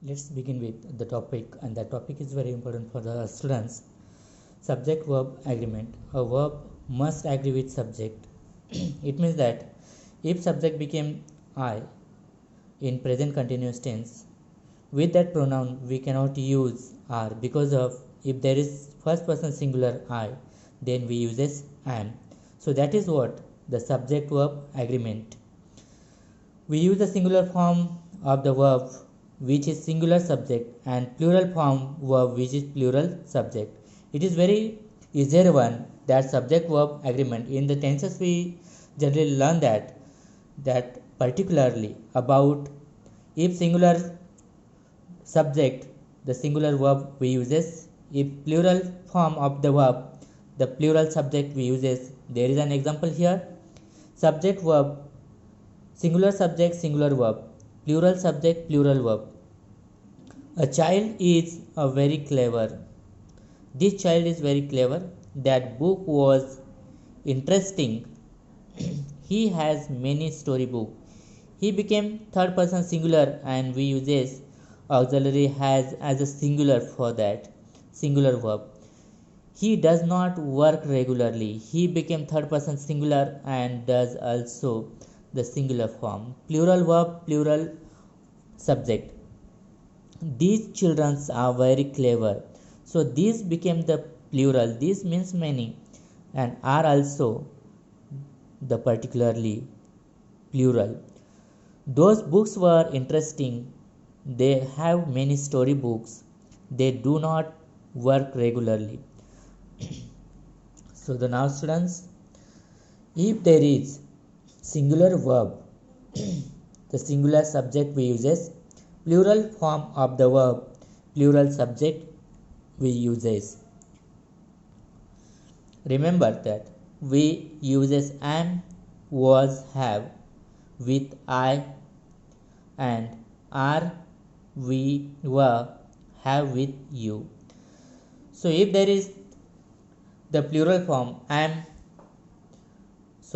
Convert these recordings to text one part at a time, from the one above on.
Let's begin with the topic, and the topic is very important for the students. Subject verb agreement. A verb must agree with subject. It means that if subject became I in present continuous tense, with that pronoun we cannot use are, because of if there is first person singular I, then we uses am. So that is what the subject verb agreement. We use the singular form of the verb which is singular subject and plural form verb which is plural subject. It is very easier one, that subject verb agreement. In the tenses we generally learn that particularly about if singular subject, the singular verb we uses, if plural form of the verb, the plural subject we uses. There is an example here. Subject verb, singular subject singular verb, plural subject plural verb. A child is a very clever. This child is very clever. That book was interesting. He has many storybook. He became third person singular and we uses auxiliary has as a singular for that singular verb. He does not work regularly. He became third person singular and does also the singular form. Plural verb, plural subject. These children are very clever. So these became the plural. This means many and are also the particularly plural. Those books were interesting. They have many storybooks. They do not work regularly. So the now students, if there is singular verb, the singular subject we uses, plural form of the verb, plural subject we uses. Remember that we uses am, was, have with I and are, we, were, have with you. So if there is the plural form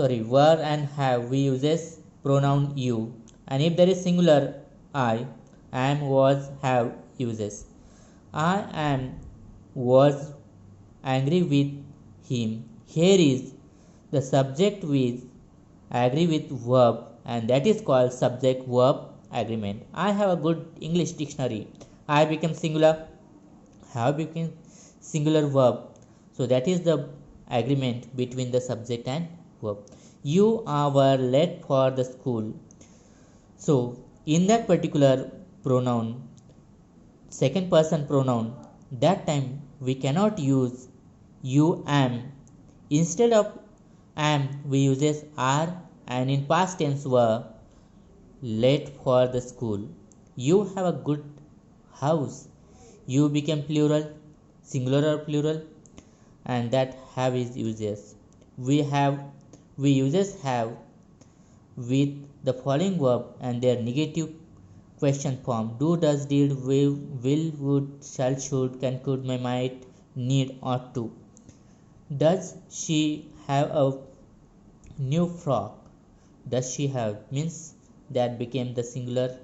were and have, we uses pronoun you, and if there is singular I, am, was, have uses. I am, was angry with him. Here is the subject with agree with verb, and that is called subject verb agreement. I have a good English dictionary. I became singular, have became singular verb. So that is the agreement between the subject and verb. You were late for the school. So in that particular pronoun, second person pronoun, that time we cannot use you am. Instead of am we uses are, and in past tense were late for the school. You have a good house. You became plural, singular or plural, and that have is uses. We uses have with the following verb and their negative question form: do, does, did, will, would, shall, should, can, could, may, might, need, ought to. Does she have a new frock? Does she have means that became the singular.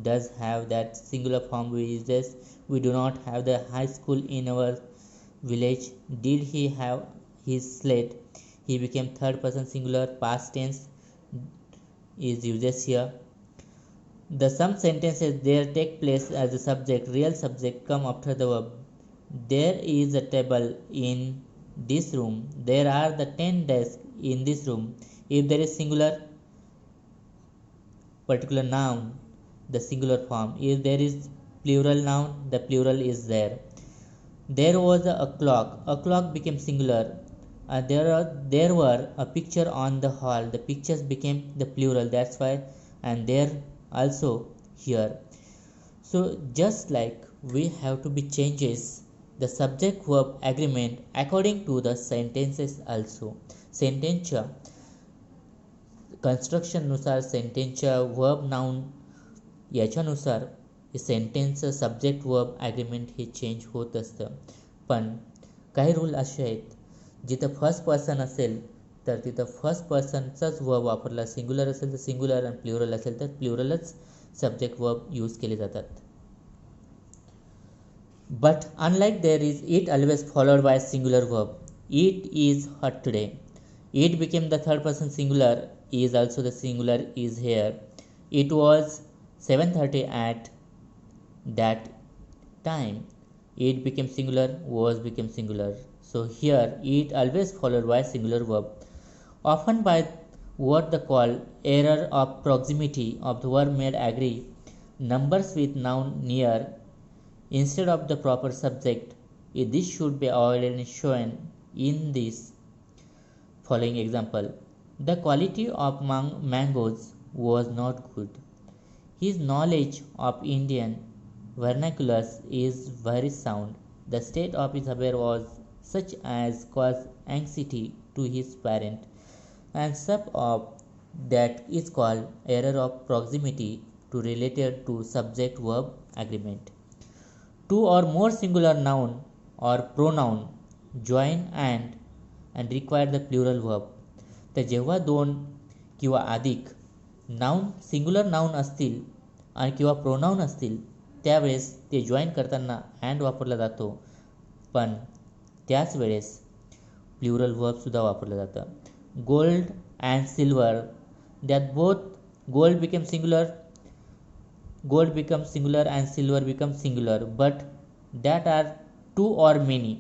Does have that singular form we uses. We do not have the high school in our village. Did he have his slate? He became third person singular. Past tense is uses here. The some sentences there take place as a subject, real subject come after the verb. There is a table in this room. There are the 10 desks in this room. If there is singular particular noun, the singular form. If there is plural noun, the plural is there. There was a clock. A clock became singular. There were a picture on the hall. The pictures became the plural. That's why, and there also here. So just like we have to be changes the subject verb agreement according to the sentences also. Sententia construction नुसार सेंटेन्सच्या verb noun याच्यानुसार सेंटेन्सचं subject verb agreement हे change होत असतं. पण काही rule असे आहेत, जिथं फर्स्ट पर्सन असेल तर तिथं फर्स्ट पर्सनचाच वर्ब वापरला, सिंग्युलर असेल तर सिंग्युलर आणि प्लुरल असेल तर प्लुरलच सब्जेक्ट वर्ब यूज केले जातात. But unlike there is it always followed by a singular verb. It is hot today. It became the third person singular, is also the singular is here. It was 7:30 at that time. It became singular, was became singular. So here it always followed by singular verb. Often by what they call error of proximity of the verb made agree numbers with noun near instead of the proper subject. This should be already shown in this following example. The quality of mangoes was not good. His knowledge of Indian vernaculars is very sound. The state of his affair was such as caused anxiety to his parent, and sub of that is called error of proximity to related to subject verb agreement. Two or more singular noun or pronoun join and require the plural verb. तर जेव्हा दोन किंवा अधिक noun singular noun असतील आणि किंवा pronoun असतील त्यावेळेस ते जॉईन करताना अँड वापरला जातो, पण त्याच वेळेस प्लुरल वर्बसुद्धा वापरलं जातं. Gold and silver, that both gold became singular, gold becomes singular and silver becomes singular, but that are two or many.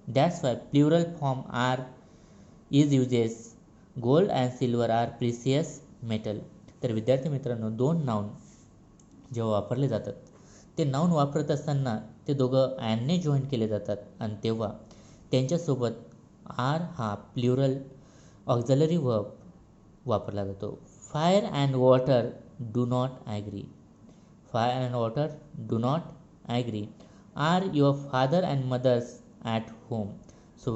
That's why plural form are is uses. Gold and silver are precious metal. तर विद्यार्थी मित्रांनो, दोन noun जेव्हा वापरले जातात ते noun वापरत असताना ते दोघं अँडने जॉईन केले जातात आणि तेव्हा त्यांच्यासोबत आर हा प्लुरल ऑक्झिलरी वर्ब वापरला जातो. Fire and water do not agree. Fire and water do not agree. Are your father and mothers at home? So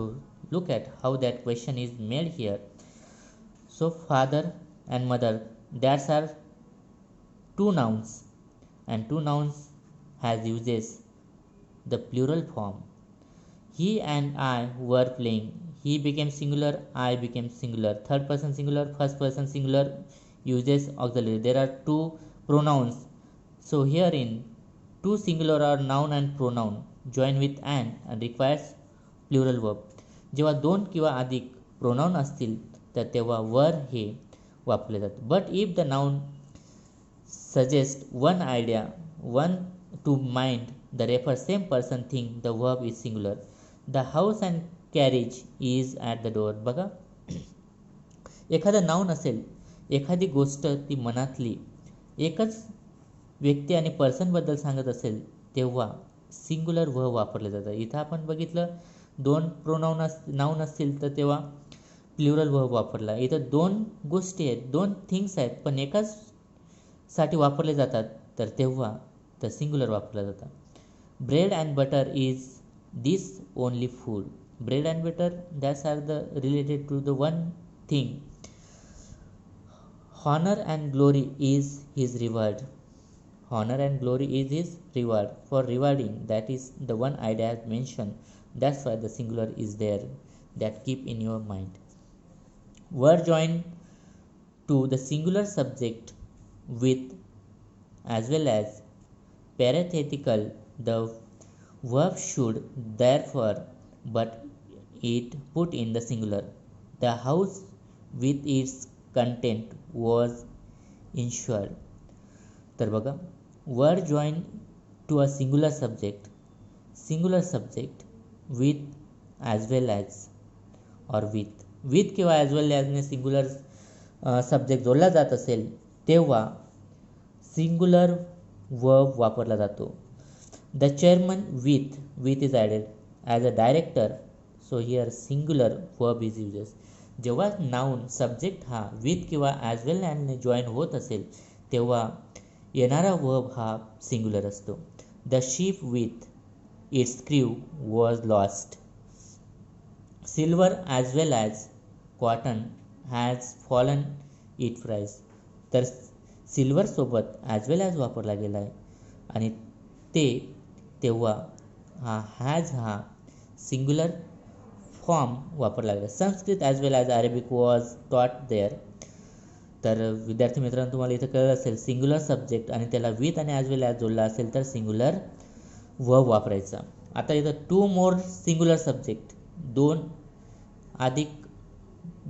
look at how that question is made here. So father and mother, that are two nouns, and two nouns has uses the plural form. He and I were playing. He became singular, I became singular. Third person singular, first person singular uses auxiliary. There are two pronouns. So herein two singular or noun and pronoun join with and requires plural verb. जेव्हा दोन किंवा अधिक pronoun असतील तर तेव्हा वर हे वापरले जातं. But if the noun suggest one idea, one two mind, the refer same person thing, the verb is singular. The house and carriage is at the door. बघा, एखादं नाउन असेल, एखादी गोष्ट ती मनातली एकच व्यक्ती आणि पर्सनबद्दल सांगत असेल तेव्हा सिंग्युलर वर्ब वापरले जातात. इथं आपण बघितलं दोन प्रोनाउन नाउन असतील तर तेव्हा प्लुरल वर्ब वापरला. इथं दोन गोष्टी आहेत, दोन थिंग्स आहेत, पण एकाच साठी वापरले जातात तर तेव्हा तर सिंग्युलर वापरला जातात. Bread and butter is this only food. Bread and butter that's are the related to the one thing. Honour and glory is his reward. Honor and glory is his reward. For rewarding, that is the one idea I mentioned. That's why the singular is there. That keep in your mind. Word joined to the singular subject with as well as parenthetical. The verb should therefore, but it put in the singular. The house with its content was insured. तर बघा, word joined to a singular subject with as well as or with किंवा as well as ने singular subject जोडला जात असेल तेव्हा singular verb वापरला जातो. The chairman with is added as a director, so here singular verb is used. जेव्हा noun subject हा with किंवा as well as ने जॉईन होत असेल तेव्हा येणारा वर्ब हा सिंग्युलर असतो. The ship with its crew was lost. Silver as well as cotton has fallen it prize. तर सिल्वरसोबत ॲज वेल ॲज वापरला गेला आहे आणि ते तेव्हा हा हॅज हा सिंग्युलर फॉर्म वापरला गेला. Sanskrit as well as Arabic was taught there. तर विद्यार्थी मित्रांनो, तुम्हाला इथं कळलं असेल सिंग्युलर सब्जेक्ट आणि त्याला विथ आणि ॲज वेल ॲज जोडला असेल तर सिंग्युलर वर्ब वापरायचा. आता इथं टू मोर सिंग्युलर सब्जेक्ट, अधिक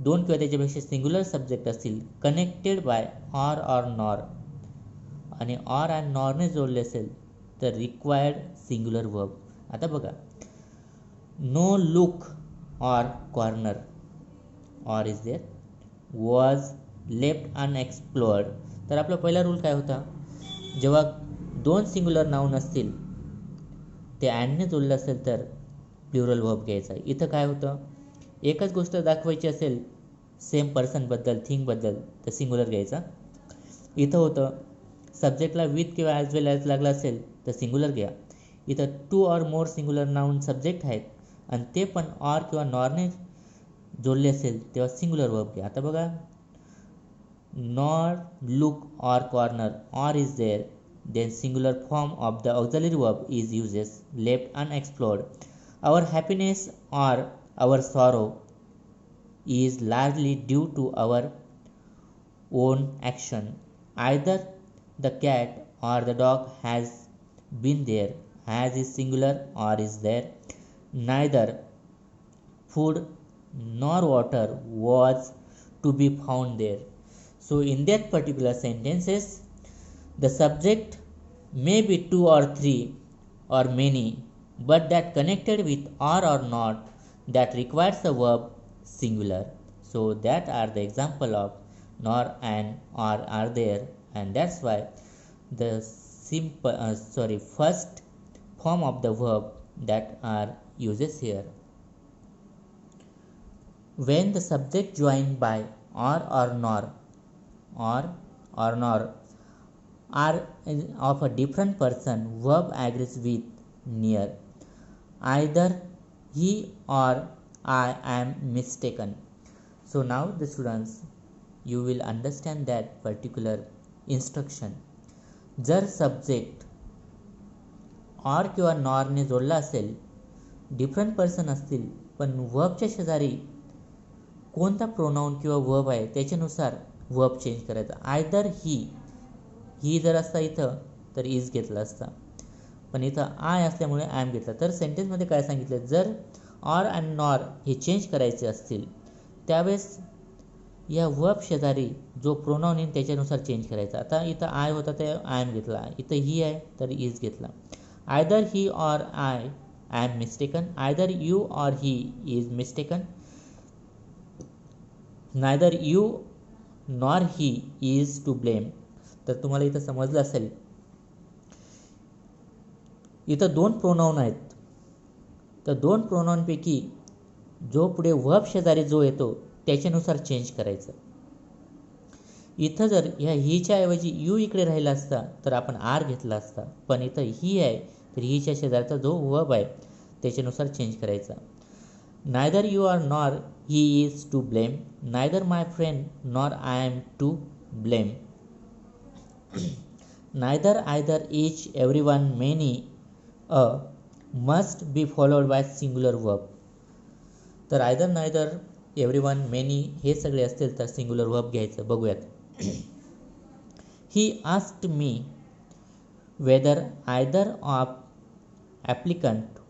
दोन किंवा त्याच्यापेक्षा सिंग्युलर सब्जेक्ट असतील कनेक्टेड बाय ऑर नॉर, आणि ऑर अँड नॉरने जोडले असेल तर रिक्वायर्ड सिंग्युलर वर्ब. आता बघा, no look or corner, or is there, was left unexplored. तर आपला पहिला रूल काय होता, जेव्हा दोन सिंग्युलर नाऊन असतील ते अँडने जोडलं असेल तर प्लुरल वर्ब घ्यायचा. इथं काय होतं, एकच गोष्ट दाखवायची असेल सेम पर्सनबद्दल, थिंगबद्दल, तर सिंग्युलर घ्यायचा. इथं होतं सब्जेक्टला विथ किंवा ॲज वेल ॲज लागला असेल तर सिंग्युलर घ्या. इथं to or more singular noun subject आहेत आणि ते पण ऑर किंवा नॉरने जोडले असेल तेव्हा सिंग्युलर वर्ब घ्या. आता बघा, nor look or corner, or is there, then singular form of the auxiliary verb is uses left unexplored. Our happiness or our sorrow is largely due to our own action. Either the cat or the dog has been there. Has is singular or is there. Neither food nor water was to be found there. So in that particular sentences, the subject may be two or three or many, but that connected with or not, that requires a verb singular. So that are the example of nor and or are there, and that's why the first form of the verb that are uses here. When the subject joined by or nor, or nor are of a different person, verb agrees with near. Either he or I am mistaken. So now the students, you will understand that particular instruction. जर subject or किंवा नॉरने जोडला असेल, different person असतील, पण वर्बच्या शेजारी कोणता pronoun किंवा verb आहे त्याच्यानुसार वर्ब चेंज करायचा. आयदर ही जर असता इथं तर इज घेतला असता, पण इथं आय असल्यामुळे आय एम घेतला. तर सेंटेन्समध्ये काय सांगितलं, जर ऑर अँड नॉर हे चेंज करायचे असतील त्यावेळेस या वर्ब शेजारी जो प्रोनाऊन येईल त्याच्यानुसार चेंज करायचा. आता इथं आय होता तर आय एम घेतला, इथं ही आहे तर इज घेतला. Either he or I am mistaken, either you or he is mistaken, neither you nor he is to blame. तर तुम्हाला इथं समजलं असेल, इथं दोन प्रोनाऊन आहेत, तर दोन प्रोनाऊनपैकी जो पुढे वर्ब शेजारी जो येतो त्याच्यानुसार चेंज करायचं. इथं जर ह्या हीच्या ऐवजी यू इकडे राहिला असता तर आपण आर घेतला असता, पण इथं ही आहे तर हीच्या शेजारचा जो वर्ब आहे त्याच्यानुसार चेंज करायचा. Neither you are nor he is to blame, neither my friend nor I am to blame. Neither, either, each, everyone, many, a must be followed by singular verb. तर either, neither, everyone, many हे सगळे असतील तर singular verb घ्यायचं. बघूयात. He asked me whether either of applicant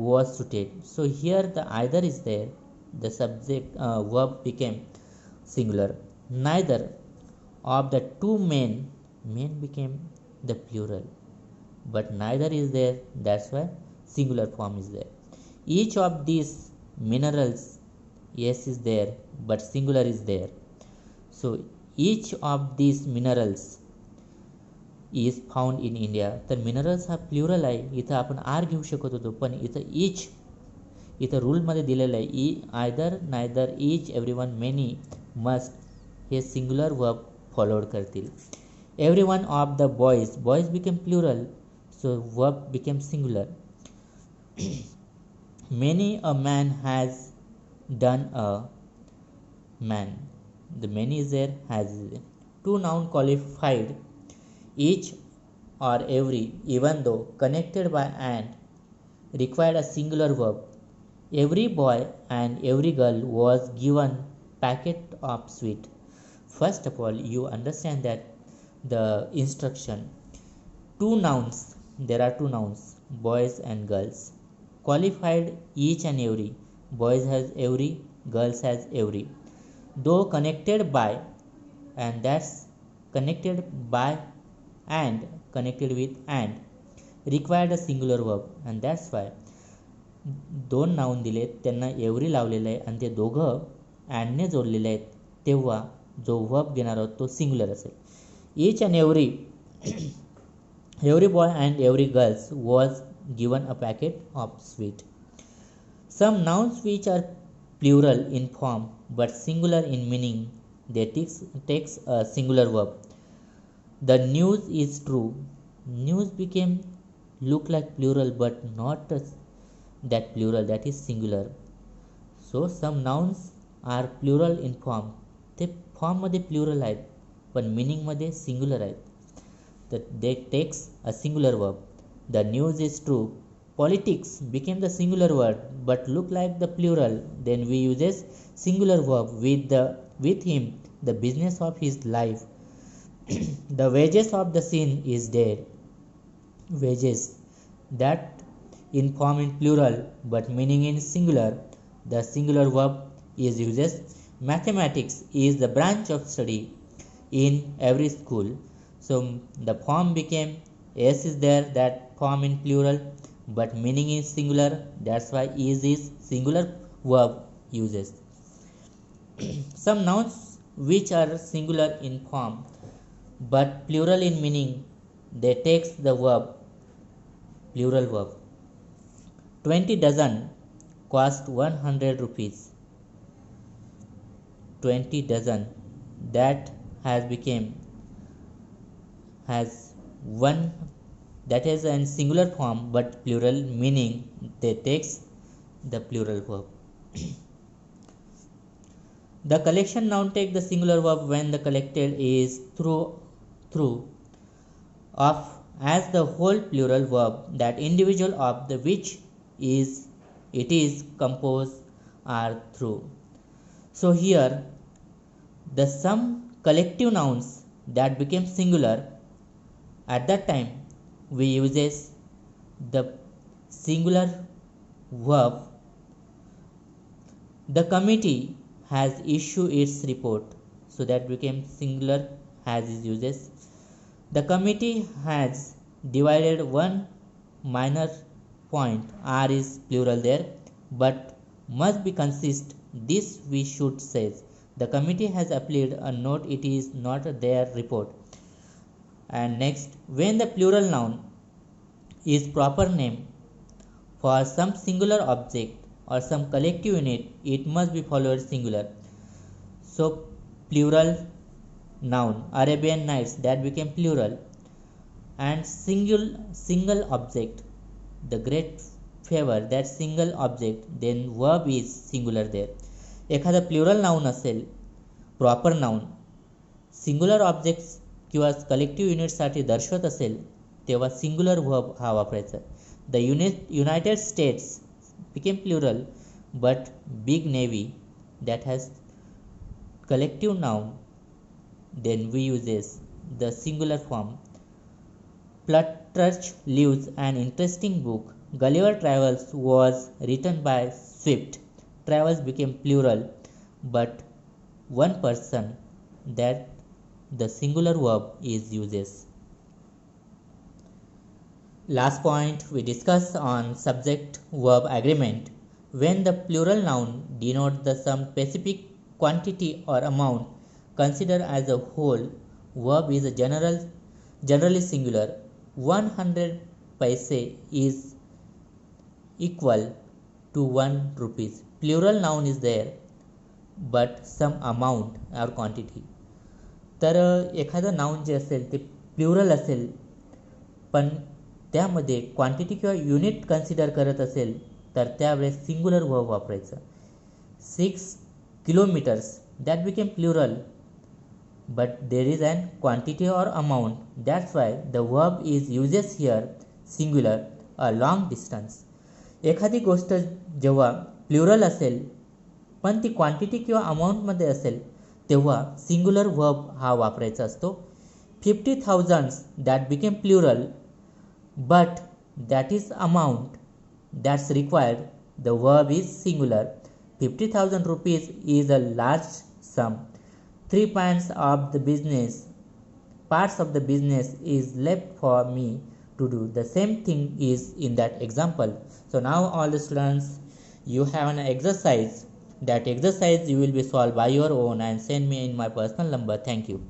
was suited. So here the either is there, the subject verb became singular. Neither of the two men became the plural, but neither is there, that's why singular form is there. Each of these minerals, yes is there but singular is there. So each of these minerals is found in India. तर minerals हा plural आहे, इथं आपण are घेऊ शकत होतो, पण इथं ईच, इथं रूलमध्ये दिलेलं आहे either, neither, each, everyone, many, must हे सिंग्युलर वर्ब फॉलोड करतील. Everyone of the boys became plural, so verb became singular. Many a man has done a man, the many is there, has is there. Two noun qualified, each or every, even though connected by and, required a singular verb. Every boy and every girl was given packet of sweet. First of all, you understand that the instruction, two nouns, there are two nouns, boys and girls. qualified each and every. Boys has every, girls has every. Though connected by, and that's connected by and connected with and required a singular verb, and that's why दोन noun दिलेत त्यांना every लावलेलं आहे आणि ते दोघं अँडने जोडलेले आहेत, तेव्हा जो वर्ब घेणार आहोत तो सिंग्युलर असेल. Each and every boy and every girls was given a packet of sweet. Some nouns which are plural in form but singular in meaning they takes a singular verb. The news is true. News became look like plural but not that plural, that is singular. So some nouns are plural in form. ते form मध्ये plural आहेत पण meaning मध्ये singular आहेत. तर they takes a singular verb. The news is true. Politics became the singular word but look like the plural. Then we uses singular verb with him the business of his life. The wages of the sin is dead. Wages, that in form in plural but meaning in singular. The singular verb is uses. Mathematics is the branch of study in every school. So the form became s is there, that form in plural but meaning is singular. That's why is singular verb uses. Some nouns which are singular in form but plural in meaning, they takes the verb, plural verb. 20 dozen cost 100 rupees. 20 dozen, that has one, that is in singular form but plural meaning, they takes the plural verb. The collection noun take the singular verb when the collected is through of as the whole plural verb, that individual of the which it is composed are through. So here the some collective nouns that became singular, at that time we uses the singular verb. The committee has issued its report, so that became singular, has is uses. The committee has divided one minor point, r is plural there but must be consist, this we should say. The committee has applied a note, it is not their report. And next, when the plural noun is proper name for some singular object or some collective unit, it must be followed singular. So plural noun Arabian Nights, that became plural. And single object, the great favor, that single object, then verb is singular there. एखादा plural noun असेल, proper noun singular objects किंवा collective युनिटसाठी दर्शवत असेल तेव्हा singular verb हा वापरायचा. The United states became plural but big navy, that has collective noun, then we uses the singular form. Plutarch Lives, an interesting book. Gulliver Travels was written by Swift. Travels became plural but one person, that the singular verb is uses. Last point we discuss on subject verb agreement. When the plural noun denotes the some specific quantity or amount considered as a whole, verb is a generally singular. 100 paise is equal to 1 rupees. Plural noun is there but some amount or quantity. तर एखादं noun जे असेल ते plural असेल पण त्यामध्ये quantity किंवा unit consider करत असेल तर त्यावेळेस सिंग्युलर वर्ब वापरायचं. 6 kilometers, that became plural but there is an quantity or amount, that's why the verb is uses here singular. A long distance, एखादी गोष्ट जेव्हा प्लुरल असेल पण ती क्वांटिटी किंवा अमाऊंटमध्ये असेल तेव्हा सिंग्युलर वर्ब हा वापरायचा असतो. 50,000, that became plural but that is amount, that's required, the verb is singular. 50,000 rupees is a large sum. 3 parts of the business is left for me to do. The same thing is in that example. So now all the students, you have an exercise. That exercise you will be solved by your own and send me in my personal number. Thank you.